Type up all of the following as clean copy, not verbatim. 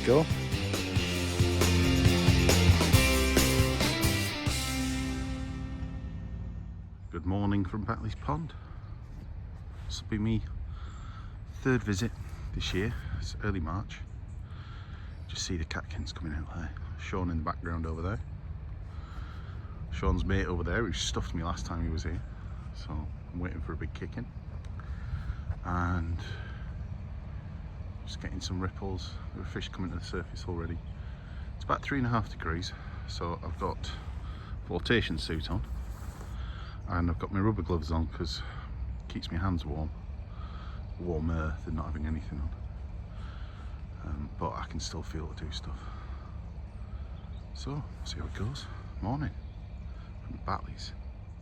go. Good morning from Batleys Pond. This will be me third visit this year. It's early March. Just see the catkins coming out there. Sean in the background over there. Sean's mate over there who stuffed me last time he was here. So I'm waiting for a big kick in. And just getting some ripples. There are fish coming to the surface already. It's about 3.5 degrees. So I've got flotation suit on. And I've got my rubber gloves on because it keeps my hands warm. Warmer than not having anything on. But I can still feel to do stuff. So, see how it goes. Morning from Batleys.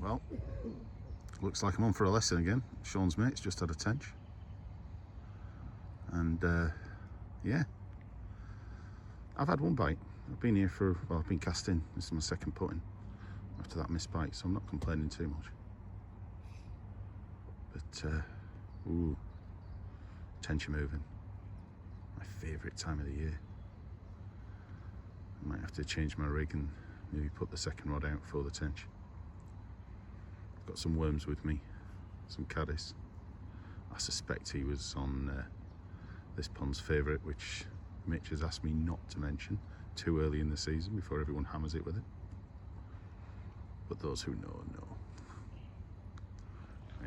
Well, looks like I'm on for a lesson again. Sean's mate's just had a tench. And yeah, I've had one bite. I've been here for, well, I've been casting. This is my second putting after that missed bite, so I'm not complaining too much. But, ooh, tench are moving. My favourite time of the year. I might have to change my rig and maybe put the second rod out for the tench. I've got some worms with me, some caddis. I suspect he was on this pond's favourite, which Mitch has asked me not to mention too early in the season before everyone hammers it with it. But those who know, know.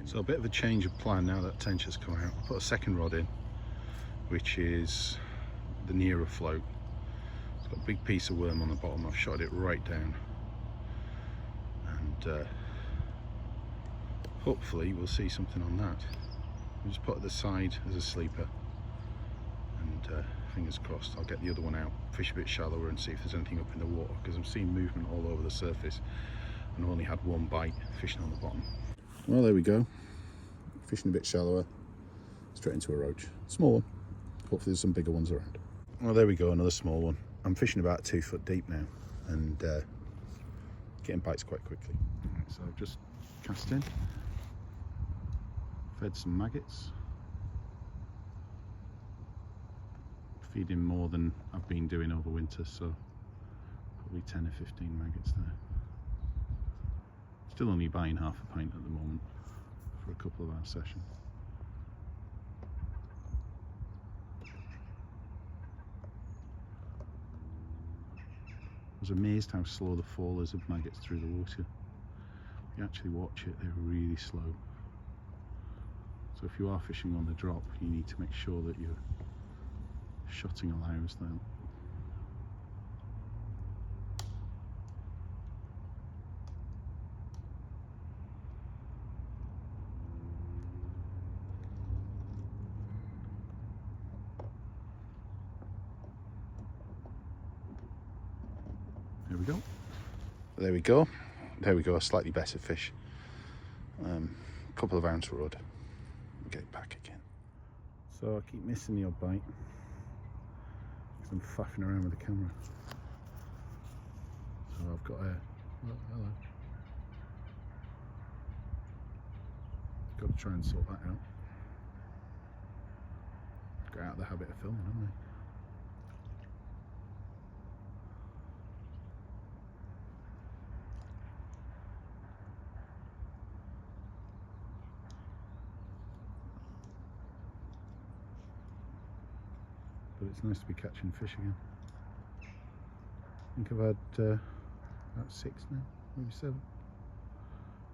So a bit of a change of plan now that tench has come out. I put a second rod in, which is the nearer float. It's got a big piece of worm on the bottom. I've shot it right down. And hopefully we'll see something on that. I'll just put it at the side as a sleeper. And fingers crossed, I'll get the other one out, fish a bit shallower and see if there's anything up in the water, because I'm seeing movement all over the surface and I've only had one bite fishing on the bottom. Well, there we go. Fishing a bit shallower, straight into a roach. Small one. Hopefully there's some bigger ones around. Well, there we go, another small one. I'm fishing about 2 foot deep now and getting bites quite quickly. Right, so I've just cast in, fed some maggots. Feeding more than I've been doing over winter, so probably 10 or 15 maggots there. Still only buying half a pint at the moment for a couple of hour session. I was amazed how slow the fall is of maggots through the water. If you actually watch it, they're really slow. So if you are fishing on the drop, you need to make sure that you're shotting allows them. There we go. There we go. There we go, a slightly better fish. A couple of ounce rod. We'll get it back again. So I keep missing the odd bite. I'm faffing around with the camera. So I've got a, oh, hello. Got to try and sort that out. Got out of the habit of filming, haven't I? But it's nice to be catching fish again. I think I've had about 6 now, maybe 7.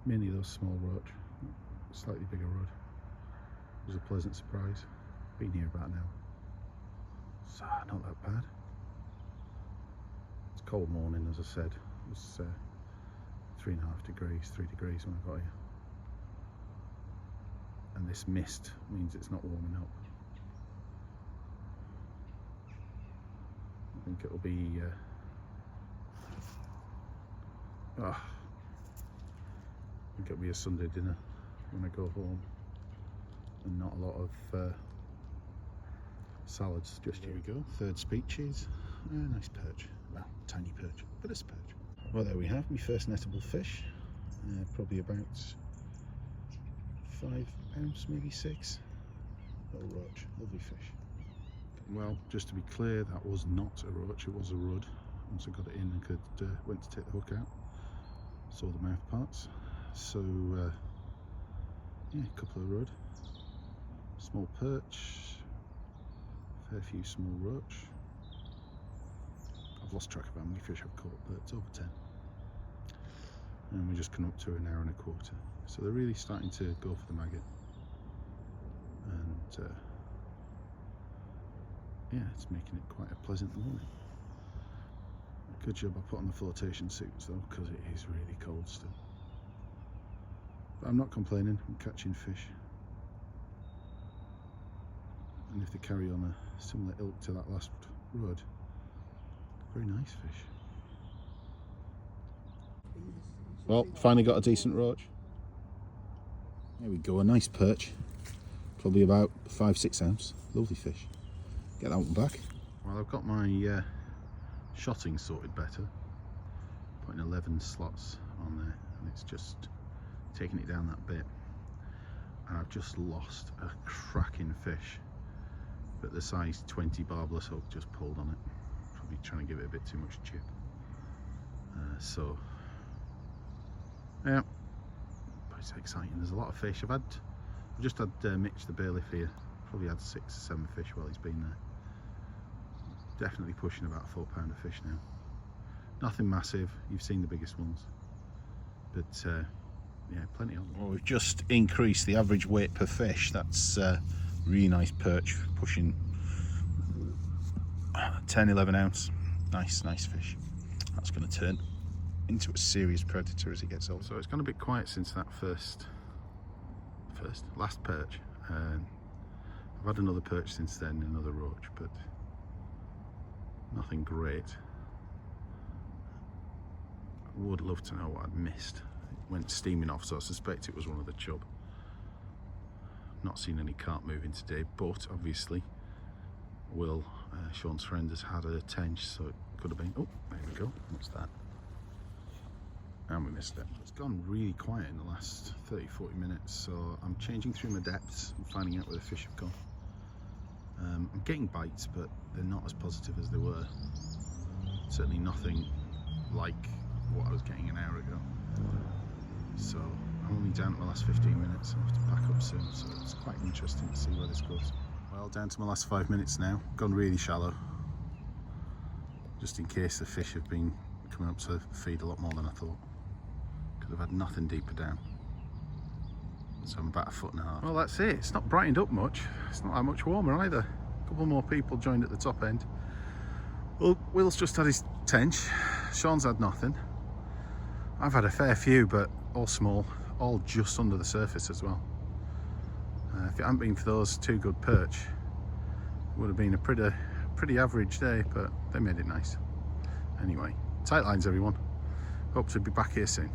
Mainly those small roach, slightly bigger rod. It was a pleasant surprise. Been here about an hour. So not that bad. It's a cold morning, as I said. It was 3.5 degrees, 3 degrees when I got here. And this mist means it's not warming up. I think it'll be I think it'll be a Sunday dinner when I go home, and not a lot of salads just yet. Here we go, third species. Nice perch, well, tiny perch, but it's perch. Well, there we have my first nettable fish, probably about 5 pounds, maybe 6. Little roach, lovely fish. Well, just to be clear, that was not a roach, it was a rudd. Once I got it in, I could went to take the hook out, saw the mouth parts. So yeah, a couple of rudd, small perch, fair few small roach. I've lost track of how many fish I've caught, but it's over 10. And we're just coming up to an hour and a quarter. So they're really starting to go for the maggot. And yeah, it's making it quite a pleasant morning. Good job I put on the flotation suits though, because it is really cold still. But I'm not complaining, I'm catching fish. And if they carry on a similar ilk to that last rudd, very nice fish. Well, finally got a decent roach. There we go, a nice perch. Probably about 5-6 ounce. Lovely fish. Get that one back. Well, I've got my shotting sorted better. Putting 11 slots on there, and it's just taking it down that bit. And I've just lost a cracking fish, but the size 20 barbless hook just pulled on it. Probably trying to give it a bit too much chip. So yeah, but it's exciting. There's a lot of fish. I've just had Mitch the bailiff here. Probably had 6 or 7 fish while he's been there. Definitely pushing about 4 pound of fish now. Nothing massive. You've seen the biggest ones, but yeah, plenty of them. Well, we've just increased the average weight per fish. That's really nice perch, pushing 10-11 ounce. Nice fish. That's going to turn into a serious predator as it gets older. So it's gone a bit quiet since that last perch. I've had another perch since then, another roach, but nothing great. I would love to know what I'd missed. It went steaming off, so I suspect it was one of the chub. Not seen any carp moving today, but obviously Will, Sean's friend, has had a tench, so it could have been. Oh, there we go. What's that? And we missed it. It's gone really quiet in the last 30-40 minutes, so I'm changing through my depths and finding out where the fish have gone. I'm getting bites, but they're not as positive as they were. Certainly nothing like what I was getting an hour ago. So I'm only down to my last 15 minutes. I'll have to back up soon, so it's quite interesting to see where this goes. Well, down to my last 5 minutes now. Gone really shallow, just in case the fish have been coming up to feed a lot more than I thought. Could have had nothing deeper down. So I'm about 1.5 foot. Well, that's it. It's not brightened up much. It's not that much warmer either. A couple more people joined at the top end. Well, Will's just had his tench. Sean's had nothing. I've had a fair few, but all small, all just under the surface as well. If it hadn't been for those 2 good perch, it would have been a pretty average day, but they made it nice. Anyway, tight lines everyone. Hope to be back here soon.